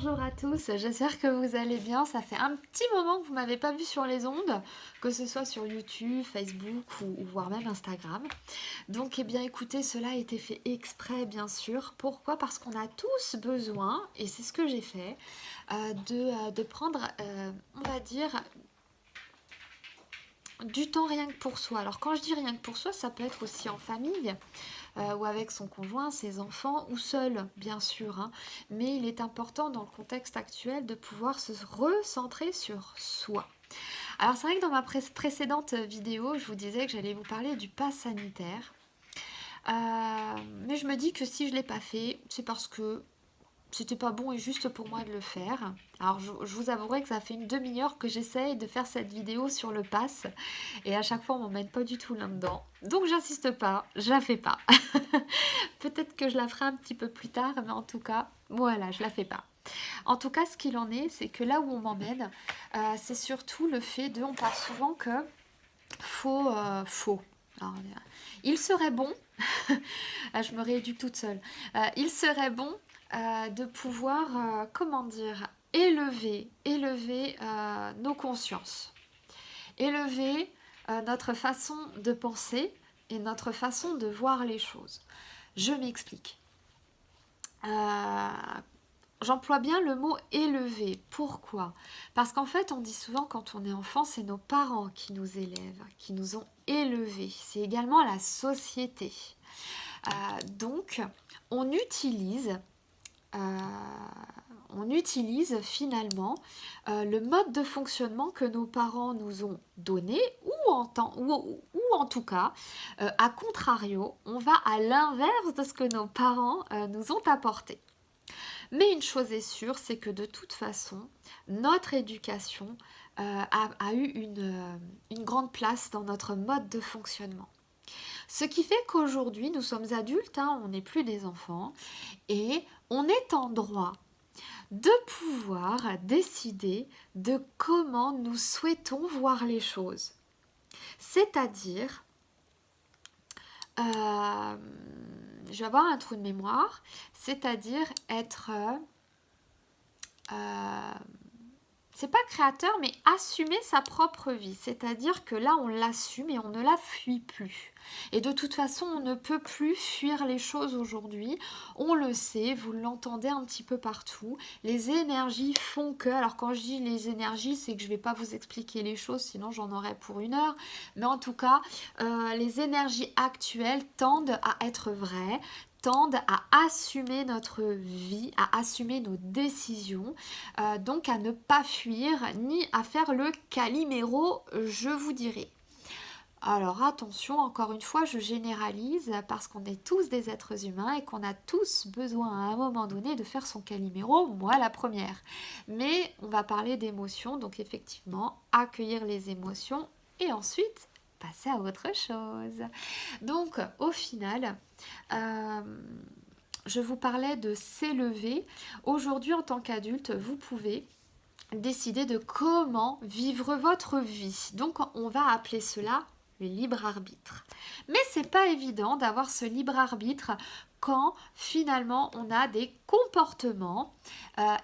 bonjour à tous, j'espère que vous allez bien. Ça fait un petit moment que vous m'avez pas vu sur les ondes, que ce soit sur YouTube, Facebook ou voire même Instagram. Donc eh bien écoutez, cela a été fait exprès bien sûr. Pourquoi? Parce qu'on a tous besoin, et c'est ce que j'ai fait, de prendre, on va dire, du temps rien que pour soi. Alors quand je dis rien que pour soi, ça peut être aussi en famille, ou avec son conjoint, ses enfants, ou seul, bien sûr, hein. Mais il est important dans le contexte actuel de pouvoir se recentrer sur soi. Alors c'est vrai que dans ma précédente vidéo, je vous disais que j'allais vous parler du pass sanitaire. Mais je me dis que si je ne l'ai pas fait, c'est parce que c'était pas bon et juste pour moi de le faire. Alors je vous avouerai que ça fait une demi-heure que j'essaye de faire cette vidéo sur le pass et à chaque fois on m'emmène pas du tout là-dedans. Donc j'insiste pas, je la fais pas. Peut-être que je la ferai un petit peu plus tard, mais en tout cas, voilà, je la fais pas. En tout cas, ce qu'il en est, c'est que là où on m'emmène, c'est surtout le fait de, on parle souvent que faux. Alors, il serait bon, ah, je me rééduque toute seule, il serait bon de pouvoir, comment dire, élever nos consciences, élever notre façon de penser et notre façon de voir les choses. Je m'explique. Euh, J'emploie bien le mot élever. Pourquoi? Parce qu'en fait, on dit souvent quand on est enfant, c'est nos parents qui nous élèvent, qui nous ont élevés. C'est également la société. Donc, on utilise, euh, on utilise finalement le mode de fonctionnement que nos parents nous ont donné, ou en tout cas, à contrario, on va à l'inverse de ce que nos parents nous ont apporté. Mais une chose est sûre, c'est que de toute façon, notre éducation a eu une grande place dans notre mode de fonctionnement. Ce qui fait qu'aujourd'hui, nous sommes adultes, hein, on n'est plus des enfants, et on est en droit de pouvoir décider de comment nous souhaitons voir les choses. C'est-à-dire, euh, je vais avoir un trou de mémoire, c'est-à-dire être euh, c'est pas créateur, mais assumer sa propre vie. C'est-à-dire que là, on l'assume et on ne la fuit plus. Et de toute façon, on ne peut plus fuir les choses aujourd'hui. On le sait, vous l'entendez un petit peu partout. Les énergies font que... Alors quand je dis les énergies, c'est que je ne vais pas vous expliquer les choses, sinon j'en aurais pour une heure. Mais en tout cas, les énergies actuelles tendent à être vraies, tendent à assumer notre vie, à assumer nos décisions, donc à ne pas fuir ni à faire le caliméro, je vous dirais. Alors attention, encore une fois, je généralise parce qu'on est tous des êtres humains et qu'on a tous besoin à un moment donné de faire son caliméro, moi la première. Mais on va parler d'émotions, donc effectivement, accueillir les émotions et ensuite passer à autre chose. Donc au final, euh, je vous parlais de s'élever. Aujourd'hui, en tant qu'adulte, vous pouvez décider de comment vivre votre vie. Donc, on va appeler cela le libre arbitre. Mais c'est pas évident d'avoir ce libre arbitre quand finalement on a des comportements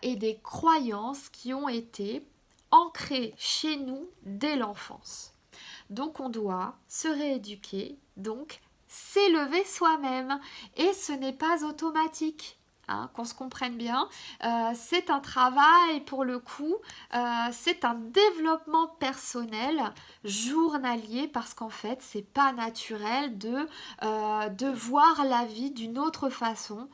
et des croyances qui ont été ancrées chez nous dès l'enfance. Donc on doit se rééduquer, donc s'élever soi-même. Et ce n'est pas automatique. Hein, qu'on se comprenne bien, c'est un travail pour le coup, c'est un développement personnel journalier parce qu'en fait c'est pas naturel de voir la vie d'une autre façon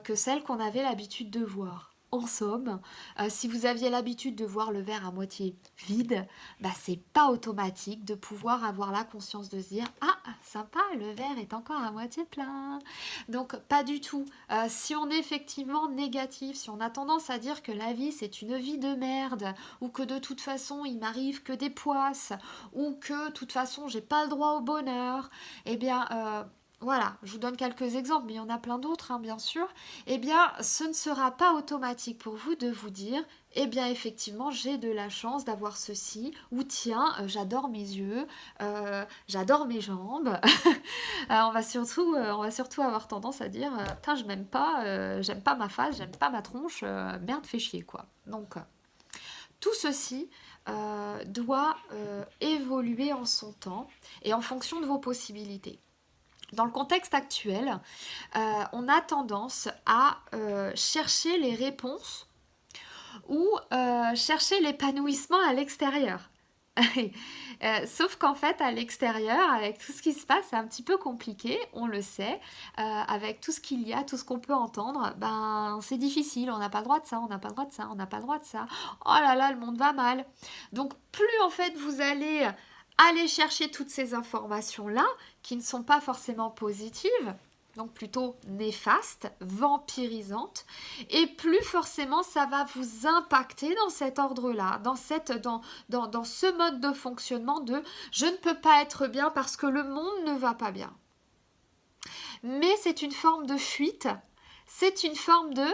que celle qu'on avait l'habitude de voir. En somme, si vous aviez l'habitude de voir le verre à moitié vide, bah, c'est pas automatique de pouvoir avoir la conscience de se dire ah sympa, le verre est encore à moitié plein. Donc pas du tout. Si on est effectivement négatif, si on a tendance à dire que la vie c'est une vie de merde, ou que de toute façon il m'arrive que des poisses, ou que de toute façon j'ai pas le droit au bonheur, eh bien voilà, je vous donne quelques exemples, mais il y en a plein d'autres, hein, bien sûr, eh bien, ce ne sera pas automatique pour vous de vous dire, eh bien, effectivement, j'ai de la chance d'avoir ceci, ou tiens, j'adore mes yeux, j'adore mes jambes. On va surtout avoir tendance à dire, putain, je m'aime pas, j'aime pas ma face, j'aime pas ma tronche, merde, fais chier, quoi. Donc, tout ceci doit évoluer en son temps et en fonction de vos possibilités. Dans le contexte actuel, on a tendance à chercher les réponses ou chercher l'épanouissement à l'extérieur. Sauf qu'en fait, à l'extérieur, avec tout ce qui se passe, c'est un petit peu compliqué, on le sait. Avec tout ce qu'il y a, tout ce qu'on peut entendre, ben c'est difficile, on n'a pas le droit de ça, on n'a pas le droit de ça, on n'a pas le droit de ça. Oh là là, le monde va mal. Donc plus en fait vous allez aller chercher toutes ces informations-là, qui ne sont pas forcément positives, donc plutôt néfastes, vampirisantes, et plus forcément ça va vous impacter dans cet ordre-là, dans ce mode de fonctionnement de je ne peux pas être bien parce que le monde ne va pas bien. Mais c'est une forme de fuite, c'est une forme de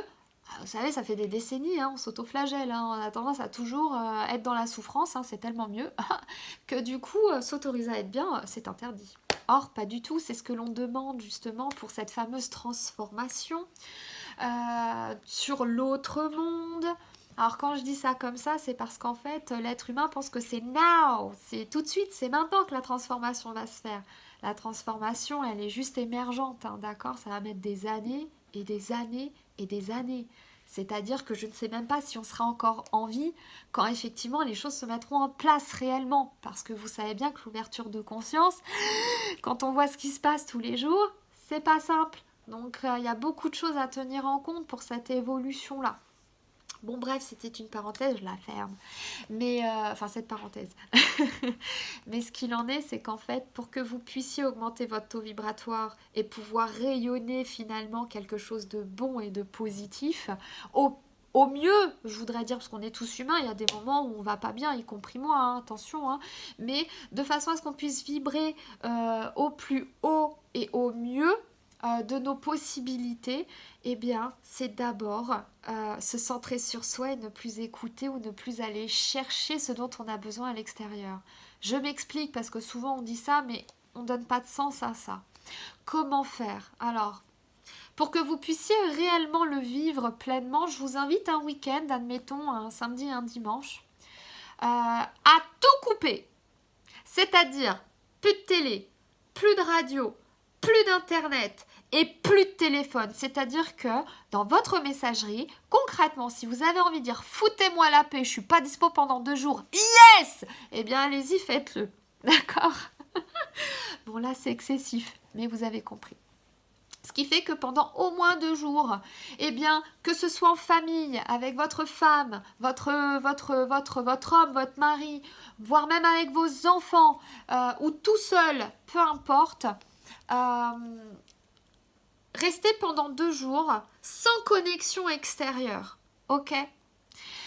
vous savez, ça fait des décennies, hein, on s'autoflagelle, hein, on a tendance à toujours être dans la souffrance, hein, c'est tellement mieux, que du coup, s'autoriser à être bien, c'est interdit. Or, pas du tout, c'est ce que l'on demande justement pour cette fameuse transformation sur l'autre monde. Alors quand je dis ça comme ça, c'est parce qu'en fait, l'être humain pense que c'est now, c'est tout de suite, c'est maintenant que la transformation va se faire. La transformation, elle est juste émergente, hein, d'accord? Ça va mettre des années et des années et des années. C'est-à-dire que je ne sais même pas si on sera encore en vie quand effectivement les choses se mettront en place réellement. Parce que vous savez bien que l'ouverture de conscience, quand on voit ce qui se passe tous les jours, c'est pas simple. Donc il y a beaucoup de choses à tenir en compte pour cette évolution-là. Bon bref, c'était une parenthèse, je la ferme. Mais, enfin cette parenthèse. Mais ce qu'il en est, c'est qu'en fait, pour que vous puissiez augmenter votre taux vibratoire et pouvoir rayonner finalement quelque chose de bon et de positif, au mieux, je voudrais dire, parce qu'on est tous humains, il y a des moments où on va pas bien, y compris moi, hein, attention, hein, mais de façon à ce qu'on puisse vibrer au plus haut et au mieux, de nos possibilités, eh bien, c'est d'abord se centrer sur soi et ne plus écouter ou ne plus aller chercher ce dont on a besoin à l'extérieur. Je m'explique parce que souvent on dit ça, mais on ne donne pas de sens à ça. Comment faire? Alors, pour que vous puissiez réellement le vivre pleinement, je vous invite un week-end, admettons un samedi et un dimanche, à tout couper. C'est-à-dire plus de télé, plus de radio, plus d'internet et plus de téléphone. C'est-à-dire que dans votre messagerie, concrètement, si vous avez envie de dire foutez-moi la paix, je suis pas dispo pendant 2 jours, yes, eh bien allez-y, faites-le. D'accord? Bon là c'est excessif, mais vous avez compris. Ce qui fait que pendant au moins 2 jours, eh bien, que ce soit en famille, avec votre femme, votre homme, votre mari, voire même avec vos enfants, ou tout seul, peu importe, euh, restez pendant 2 jours sans connexion extérieure. Ok?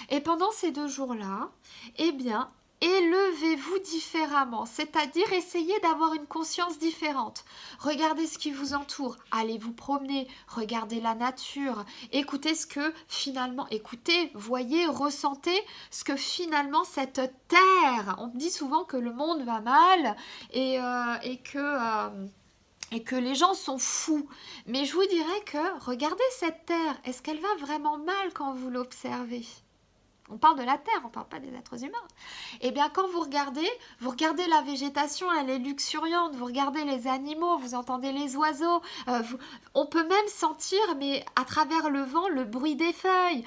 Et pendant ces 2 jours-là, eh bien, élevez-vous différemment, c'est-à-dire essayez d'avoir une conscience différente. Regardez ce qui vous entoure, allez vous promener, regardez la nature, écoutez ce que finalement, écoutez, voyez, ressentez ce que finalement cette terre, on dit souvent que le monde va mal et que les gens sont fous. Mais je vous dirais que regardez cette terre, est-ce qu'elle va vraiment mal quand vous l'observez ? On parle de la terre, on ne parle pas des êtres humains. Eh bien, quand vous regardez la végétation, elle est luxuriante, vous regardez les animaux, vous entendez les oiseaux, on peut même sentir, mais à travers le vent, le bruit des feuilles.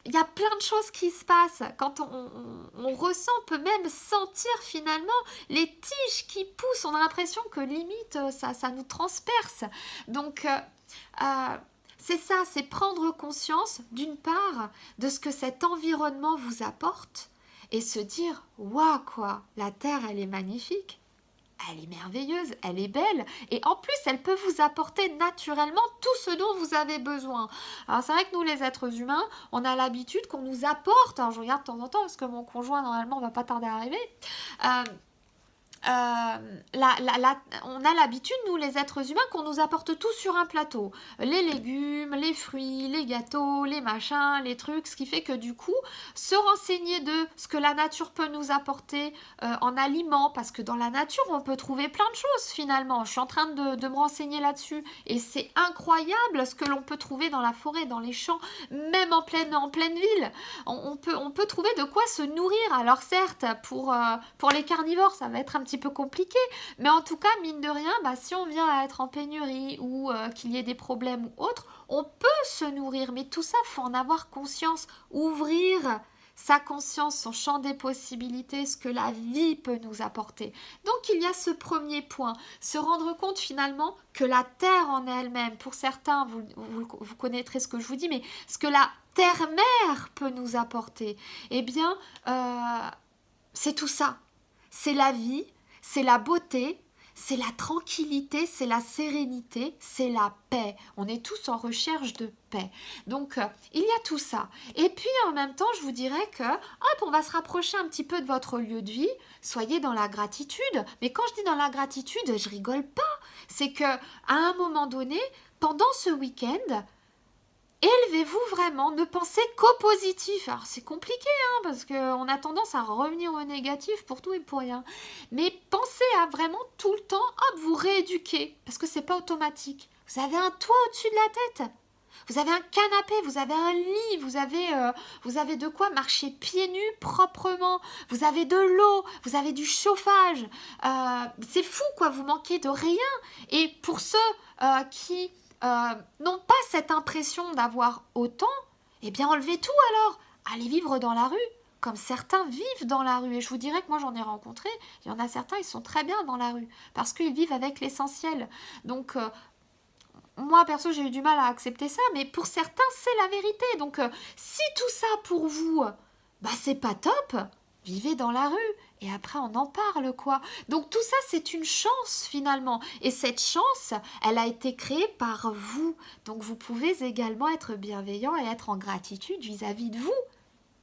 Il y a plein de choses qui se passent. Quand on ressent, on peut même sentir finalement les tiges qui poussent. On a l'impression que limite, ça nous transperce. Donc, c'est ça, c'est prendre conscience d'une part de ce que cet environnement vous apporte et se dire « Waouh quoi, la Terre elle est magnifique, elle est merveilleuse, elle est belle et en plus elle peut vous apporter naturellement tout ce dont vous avez besoin. » Alors c'est vrai que nous les êtres humains, on a l'habitude qu'on nous apporte, alors je regarde de temps en temps parce que mon conjoint normalement va pas tarder à arriver, on a l'habitude, nous les êtres humains, qu'on nous apporte tout sur un plateau. Les légumes, les fruits, les gâteaux, les machins, les trucs, ce qui fait que du coup, se renseigner de ce que la nature peut nous apporter en aliments, parce que dans la nature, on peut trouver plein de choses finalement. Je suis en train de me renseigner là-dessus, et c'est incroyable ce que l'on peut trouver dans la forêt, dans les champs, même en pleine ville. On peut trouver de quoi se nourrir. Alors certes, pour les carnivores, ça va être un petit peu compliqué, mais en tout cas, mine de rien, bah, si on vient à être en pénurie ou qu'il y ait des problèmes ou autres, on peut se nourrir. Mais tout ça, il faut en avoir conscience, ouvrir sa conscience, son champ des possibilités, ce que la vie peut nous apporter. Donc il y a ce premier point, se rendre compte finalement que la terre en elle-même, pour certains, vous connaîtrez ce que je vous dis, mais ce que la terre-mère peut nous apporter, eh bien, c'est tout ça. C'est la vie, c'est la beauté, c'est la tranquillité, c'est la sérénité, c'est la paix. On est tous en recherche de paix. Donc, il y a tout ça. Et puis, en même temps, je vous dirais que, hop, on va se rapprocher un petit peu de votre lieu de vie. Soyez dans la gratitude. Mais quand je dis dans la gratitude, je rigole pas. C'est que, à un moment donné, pendant ce week-end, élevez-vous vraiment, ne pensez qu'au positif. Alors c'est compliqué, hein, parce qu'on a tendance à revenir au négatif pour tout et pour rien. Mais pensez à vraiment tout le temps, hop, vous rééduquer, parce que c'est pas automatique. Vous avez un toit au-dessus de la tête. Vous avez un canapé, vous avez un lit, vous avez de quoi marcher pieds nus proprement. Vous avez de l'eau, vous avez du chauffage. C'est fou, quoi, vous manquez de rien. Et pour ceux qui n'ont pas cette impression d'avoir autant, eh bien enlevez tout alors. Allez vivre dans la rue, comme certains vivent dans la rue. Et je vous dirais que moi j'en ai rencontré, il y en a certains, ils sont très bien dans la rue, parce qu'ils vivent avec l'essentiel. Donc, moi perso j'ai eu du mal à accepter ça, mais pour certains c'est la vérité. Donc si tout ça pour vous, bah c'est pas top, vivez dans la rue et après on en parle quoi. Donc tout ça c'est une chance finalement, et cette chance elle a été créée par vous. Donc vous pouvez également être bienveillant et être en gratitude vis-à-vis de vous.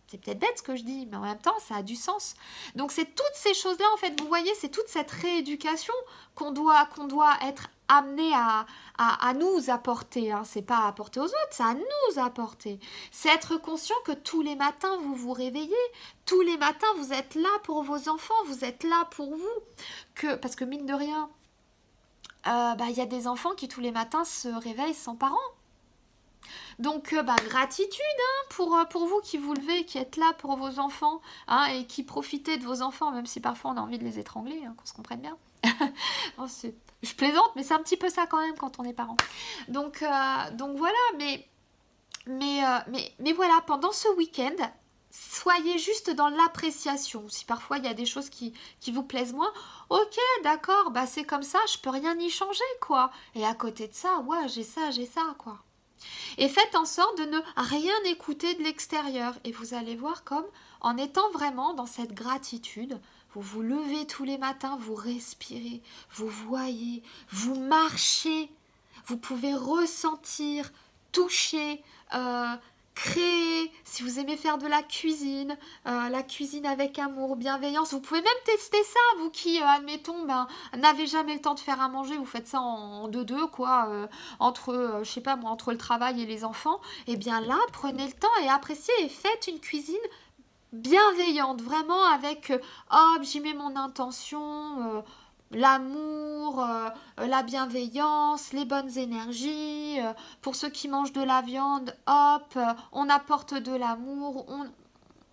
C'est peut-être bête ce que je dis, mais en même temps, ça a du sens. Donc, c'est toutes ces choses-là, en fait, vous voyez, c'est toute cette rééducation qu'on doit être amené à nous apporter. Hein. C'est pas à apporter aux autres, c'est à nous apporter. C'est être conscient que tous les matins, vous vous réveillez. Tous les matins, vous êtes là pour vos enfants, vous êtes là pour vous. Parce que, mine de rien, y a des enfants qui, tous les matins, se réveillent sans parents. Donc, gratitude pour vous qui vous levez, qui êtes là pour vos enfants, hein, et qui profitez de vos enfants, même si parfois on a envie de les étrangler, hein, qu'on se comprenne bien. Je plaisante, mais c'est un petit peu ça quand même quand on est parent. Donc voilà, mais voilà, pendant ce week-end, soyez juste dans l'appréciation. Si parfois il y a des choses qui vous plaisent moins, ok, d'accord, bah c'est comme ça, je peux rien y changer, quoi. Et à côté de ça, ouais, j'ai ça, quoi. Et faites en sorte de ne rien écouter de l'extérieur. Et vous allez voir comme, en étant vraiment dans cette gratitude, vous vous levez tous les matins, vous respirez, vous voyez, vous marchez, vous pouvez ressentir, toucher, créer, si vous aimez faire de la cuisine avec amour, bienveillance, vous pouvez même tester ça, vous qui, admettons, n'avez jamais le temps de faire à manger, vous faites ça en deux, quoi, entre, je sais pas moi, entre le travail et les enfants, et bien là, prenez le temps et appréciez et faites une cuisine bienveillante, vraiment avec, hop, j'y mets mon intention, l'amour, la bienveillance, les bonnes énergies. Pour ceux qui mangent de la viande, hop, on apporte de l'amour,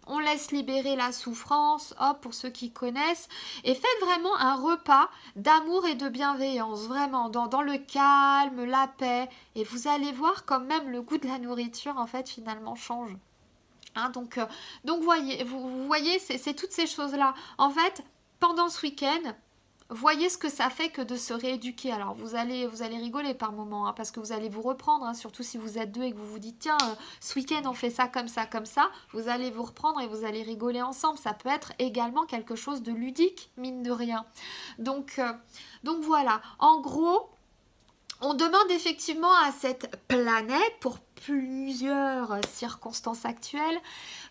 on laisse libérer la souffrance, hop, pour ceux qui connaissent. Et faites vraiment un repas d'amour et de bienveillance, vraiment, dans le calme, la paix. Et vous allez voir quand même le goût de la nourriture, en fait, finalement, change. Hein, donc vous voyez, c'est toutes ces choses-là. En fait, pendant ce week-end, voyez ce que ça fait que de se rééduquer. Alors vous allez rigoler par moments, hein, parce que vous allez vous reprendre, hein, surtout si vous êtes deux et que vous vous dites tiens, ce week-end on fait ça, comme ça, vous allez vous reprendre et vous allez rigoler ensemble. Ça peut être également quelque chose de ludique, mine de rien. Donc voilà, en gros, On demande effectivement à cette planète, pour plusieurs circonstances actuelles,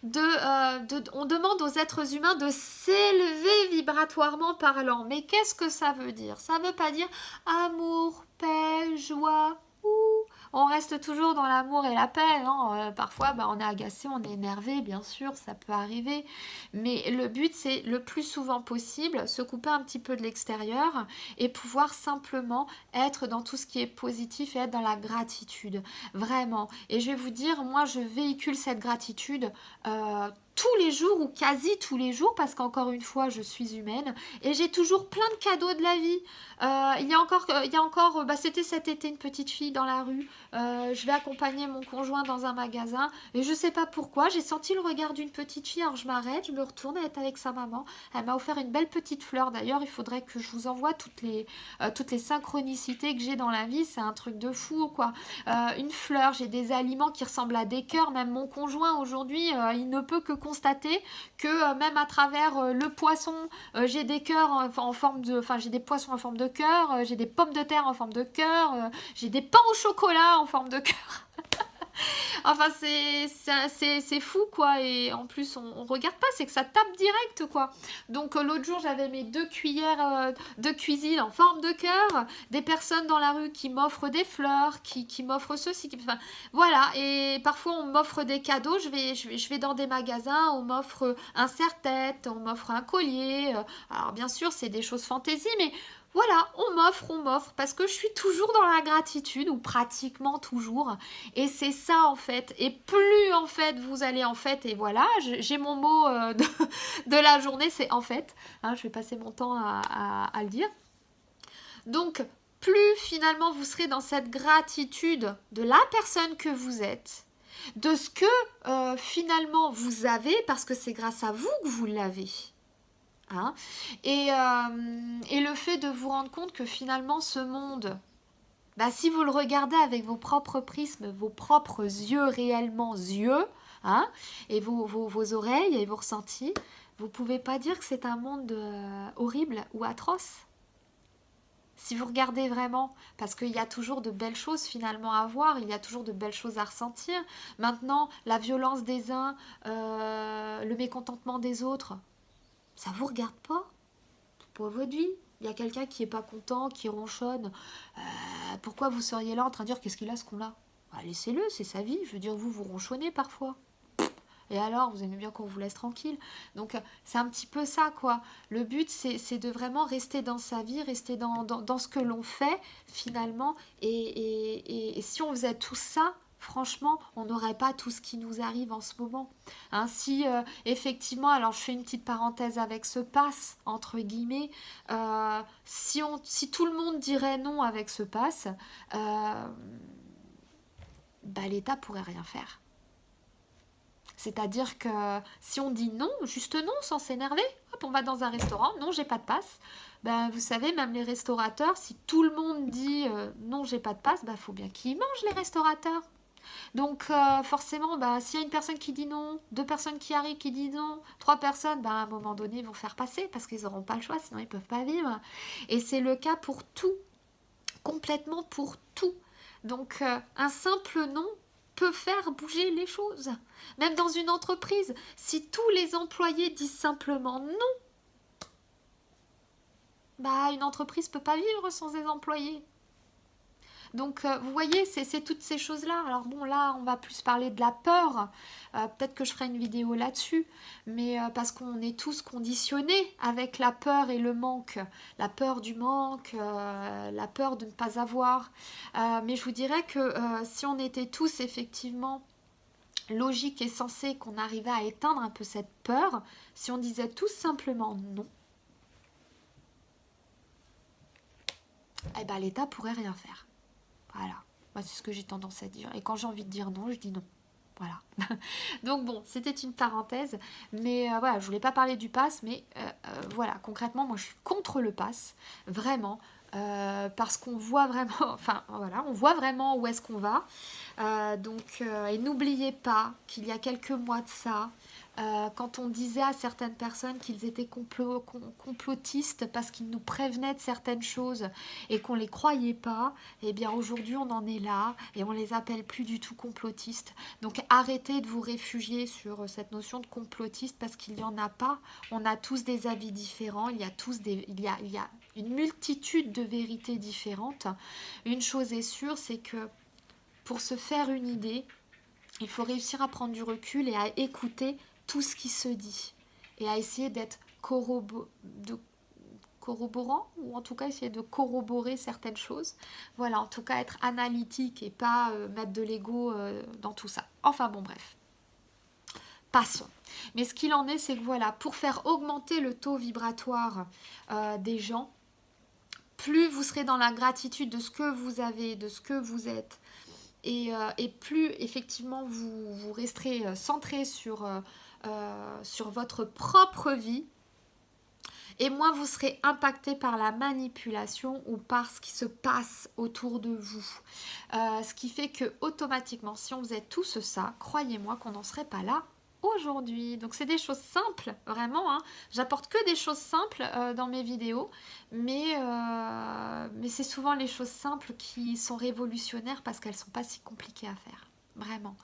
on demande aux êtres humains de s'élever vibratoirement parlant. Mais qu'est-ce que ça veut dire? Ça ne veut pas dire amour, paix, joie. On reste toujours dans l'amour et la paix, hein. Parfois, on est agacé, on est énervé, bien sûr, ça peut arriver. Mais le but, c'est le plus souvent possible, se couper un petit peu de l'extérieur et pouvoir simplement être dans tout ce qui est positif et être dans la gratitude. Vraiment. Et je vais vous dire, moi, je véhicule cette gratitude tous les jours ou quasi tous les jours parce qu'encore une fois je suis humaine et j'ai toujours plein de cadeaux de la vie. Il y a encore c'était cet été une petite fille dans la rue. Je vais accompagner mon conjoint dans un magasin et je sais pas pourquoi j'ai senti le regard d'une petite fille. Alors je m'arrête, je me retourne, elle est avec sa maman. Elle m'a offert une belle petite fleur. D'ailleurs il faudrait que je vous envoie toutes les synchronicités que j'ai dans la vie. C'est un truc de fou quoi. Une fleur, j'ai des aliments qui ressemblent à des cœurs. Même mon conjoint aujourd'hui il ne peut que constater que même à travers le poisson, j'ai des cœurs en forme de, enfin j'ai des poissons en forme de cœur, j'ai des pommes de terre en forme de cœur, j'ai des pains au chocolat en forme de cœur. Enfin, c'est fou, quoi. Et en plus, on regarde pas, c'est que ça tape direct, quoi. Donc, l'autre jour, j'avais mes 2 cuillères de cuisine en forme de cœur. Des personnes dans la rue qui m'offrent des fleurs, qui m'offrent ceci. Enfin, voilà. Et parfois, on m'offre des cadeaux. Je vais dans des magasins, on m'offre un serre-tête, on m'offre un collier. Alors, bien sûr, c'est des choses fantaisie, mais voilà, on m'offre, parce que je suis toujours dans la gratitude, ou pratiquement toujours. Et c'est ça en fait. Et plus en fait vous allez en fait, et voilà, j'ai mon mot de la journée, c'est en fait. Hein, je vais passer mon temps à le dire. Donc, plus finalement vous serez dans cette gratitude de la personne que vous êtes, de ce que finalement vous avez, parce que c'est grâce à vous que vous l'avez. Hein, et le fait de vous rendre compte que finalement ce monde, si vous le regardez avec vos propres prismes, vos propres yeux réellement yeux, hein, et vos oreilles et vos ressentis, vous ne pouvez pas dire que c'est un monde horrible ou atroce. Si vous regardez vraiment, parce qu'il y a toujours de belles choses finalement à voir, il y a toujours de belles choses à ressentir. Maintenant, la violence des uns, le mécontentement des autres, ça vous regarde pas? C'est pas votre vie. Il y a quelqu'un qui est pas content, qui ronchonne. Pourquoi vous seriez là en train de dire qu'est-ce qu'il a ce qu'on a? Laissez-le, c'est sa vie. Je veux dire, vous ronchonnez parfois. Et alors, vous aimez bien qu'on vous laisse tranquille. Donc, c'est un petit peu ça, quoi. Le but, c'est de vraiment rester dans sa vie, rester dans ce que l'on fait, finalement. Et si on faisait tout ça, franchement, on n'aurait pas tout ce qui nous arrive en ce moment. Hein, si, effectivement, alors je fais une petite parenthèse avec ce pass, entre guillemets, si tout le monde dirait non avec ce pass, l'État pourrait rien faire. C'est-à-dire que si on dit non, juste non, sans s'énerver, hop, on va dans un restaurant, non, j'ai pas de passe. Vous savez, même les restaurateurs, si tout le monde dit non, j'ai pas de passe, faut bien qu'ils mangent les restaurateurs. Donc forcément, s'il y a une personne qui dit non, 2 personnes qui arrivent qui disent non, 3 personnes, à un moment donné, ils vont faire passer parce qu'ils n'auront pas le choix, sinon ils ne peuvent pas vivre. Et c'est le cas pour tout, complètement pour tout. Donc un simple non peut faire bouger les choses. Même dans une entreprise, si tous les employés disent simplement non, une entreprise ne peut pas vivre sans ses employés. Donc, vous voyez, c'est toutes ces choses-là. Alors bon, là, on va plus parler de la peur. Peut-être que je ferai une vidéo là-dessus. Mais parce qu'on est tous conditionnés avec la peur et le manque. La peur du manque, la peur de ne pas avoir. Mais je vous dirais que si on était tous effectivement logiques et sensés, qu'on arrivait à éteindre un peu cette peur, si on disait tout simplement non, l'État pourrait rien faire. Voilà, moi c'est ce que j'ai tendance à dire. Et quand j'ai envie de dire non, je dis non. Voilà. Donc bon, c'était une parenthèse. Mais voilà, je voulais pas parler du pass, mais voilà, concrètement, moi je suis contre le pass. Vraiment. parce qu'on voit vraiment, enfin voilà, on voit vraiment où est-ce qu'on va. Et n'oubliez pas qu'il y a quelques mois de ça, quand on disait à certaines personnes qu'ils étaient complotistes parce qu'ils nous prévenaient de certaines choses et qu'on ne les croyait pas, eh bien aujourd'hui on en est là et on les appelle plus du tout complotistes. Donc arrêtez de vous réfugier sur cette notion de complotiste parce qu'il n'y en a pas. On a tous des avis différents, il y a une multitude de vérités différentes. Une chose est sûre, c'est que pour se faire une idée, il faut réussir à prendre du recul et à écouter tout ce qui se dit et à essayer d'être corroborant ou en tout cas essayer de corroborer certaines choses. Voilà, en tout cas être analytique et pas mettre de l'ego dans tout ça. Enfin bon, bref. Passons. Mais ce qu'il en est, c'est que voilà, pour faire augmenter le taux vibratoire des gens, plus vous serez dans la gratitude de ce que vous avez, de ce que vous êtes, et plus effectivement vous resterez centré sur votre propre vie, et moins vous serez impacté par la manipulation ou par ce qui se passe autour de vous. Ce qui fait que automatiquement, si on faisait tous ça, croyez-moi qu'on n'en serait pas là aujourd'hui. Donc c'est des choses simples, vraiment. Hein. J'apporte que des choses simples dans mes vidéos, mais c'est souvent les choses simples qui sont révolutionnaires parce qu'elles ne sont pas si compliquées à faire. Vraiment.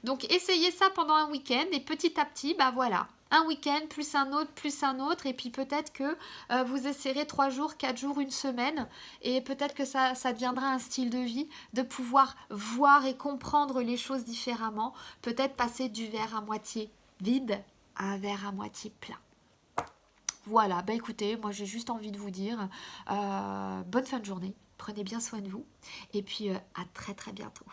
Donc essayez ça pendant un week-end et petit à petit, bah voilà. Un week-end, plus un autre, et puis peut-être que vous essayerez 3 jours, 4 jours, une semaine, et peut-être que ça deviendra un style de vie, de pouvoir voir et comprendre les choses différemment, peut-être passer du verre à moitié vide à un verre à moitié plein. Voilà, bah écoutez, moi j'ai juste envie de vous dire bonne fin de journée, prenez bien soin de vous, et puis à très très bientôt.